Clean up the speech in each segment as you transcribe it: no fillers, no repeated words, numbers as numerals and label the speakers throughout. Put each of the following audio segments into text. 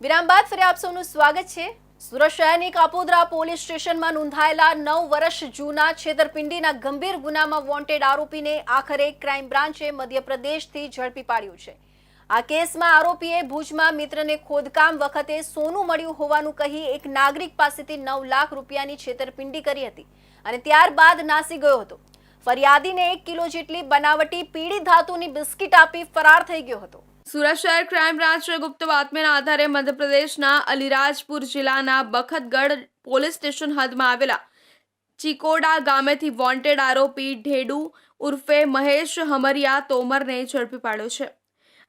Speaker 1: વિરામ બાદ ફરી આપ સૌનું સ્વાગત છે। સુરત શહેરની કાપોદ્રા પોલીસ સ્ટેશનમાં નોંધાયેલા 9 વર્ષ જૂના છેતરપિંડીના ગંભીર ગુનામાં વોન્ટેડ આરોપીને આખરે ક્રાઇમ બ્રાન્ચે મધ્યપ્રદેશથી ઝડપી પાડ્યો છે। આ કેસમાં આરોપીએ ભુજમાં મિત્રને ખોદકામ વખતે સોનું મળ્યું હોવાનું કહી એક નાગરિક પાસેથી 9 લાખ રૂપિયાની છેતરપિંડી કરી હતી અને ત્યારબાદ નાસી ગયો હતો। ફરિયાદીને 1 કિલો જેટલી બનાવટી પીળી ધાતુની બિસ્કિટ આપી ફરાર થઈ ગયો હતો।
Speaker 2: સુરત શહેર ક્રાઇમ બ્રાન્ચે ગુપ્ત બાતમીના આધારે મધ્યપ્રદેશના અલીરાજપુર જિલ્લાના બખતગઢ પોલીસ સ્ટેશન હદમાં આવેલા ચિકોડા ગામેથી વોન્ટેડ આરોપી ઢેડુ ઉર્ફે મહેશ હમરિયા તોમરને ઝડપી પાડ્યો છે।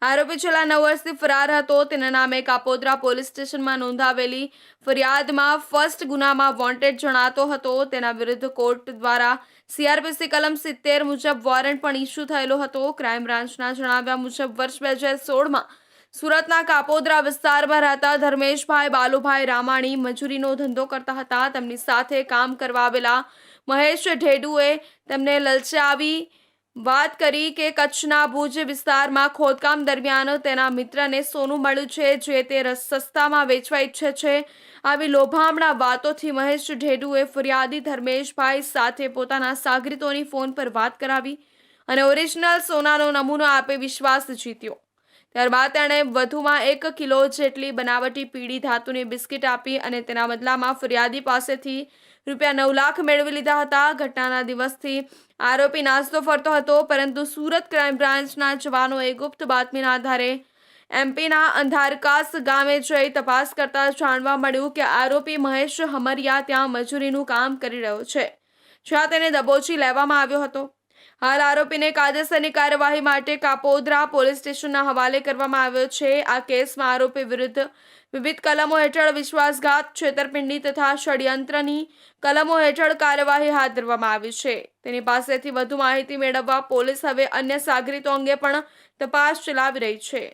Speaker 2: આરોપી છેલ્લા 9 વર્ષથી ફરાર હતો। તેના નામે કાપોદ્રા પોલીસ સ્ટેશનમાં નોંધાવેલી ફરિયાદમાં ફર્સ્ટ ગુનામાં વોન્ટેડ જણાતો હતો। તેના વિરુદ્ધ કોર્ટ દ્વારા CRPC કલમ 70 મુજબ વોરંટ પણ ઇસ્યુ થયેલો હતો। ક્રાઇમ બ્રાન્ચના જણાવ્યા મુજબ વર્ષ 2016માં સુરતના કાપોદ્રા વિસ્તારમાં રહેતા ધર્મેશભાઈ બાલુભાઈ રામાણી મજૂરીનો ધંધો કરતા હતા। તેમની સાથે કામ કરવા આવેલા મહેશ ઢેડુએ તેમને લલચાવી વાત કરી કે કચ્છના ભુજ વિસ્તારમાં ખોદકામ દરમિયાન તેના મિત્રને સોનું મળ્યું છે જે તે સસ્તામાં વેચવા ઈચ્છે છે। આવી લોભામણા વાતોથી મહેશ ઢેડુએ ફરિયાદી ધર્મેશભાઈ સાથે પોતાના સાગરીતોની ફોન પર વાત કરાવી અને ઓરિજિનલ સોનાનો નમૂનો આપી વિશ્વાસ જીત્યો। ત્યારબાદ તેણે વધુમાં 1 કિલો જેટલી બનાવટી પીળી ધાતુની બિસ્કિટ આપી અને તેના બદલામાં ફરિયાદી પાસેથી રૂપિયા 9 લાખ મેળવી લીધા હતા। ઘટનાના દિવસથી આરોપી નાસ્તો ફરતો હતો, પરંતુ સુરત ક્રાઇમ બ્રાન્ચના જવાનોએ ગુપ્ત બાતમીના આધારે MPના અંધારકાસ ગામે જઈ તપાસ કરતા જાણવા મળ્યું કે આરોપી મહેશ હમરિયા ત્યાં મજૂરીનું કામ કરી રહ્યો છે, જ્યાં તેને દબોચી લેવામાં આવ્યો હતો। હાલ આરોપીને કાયદેસરની કાર્યવાહી માટે કાપોદ્રા પોલીસ સ્ટેશનના હવાલે કરવામાં આવ્યો છે। આ કેસમાં આરોપી વિરુદ્ધ વિવિધ કલમો હેઠળ વિશ્વાસઘાત, છેતરપિંડી તથા ષડયંત્રની કલમો હેઠળ કાર્યવાહી હાથ ધરવામાં આવી છે। તેની પાસેથી વધુ માહિતી મેળવવા પોલીસ હવે અન્ય સાગરીતો અંગે પણ તપાસ ચલાવી રહી છે।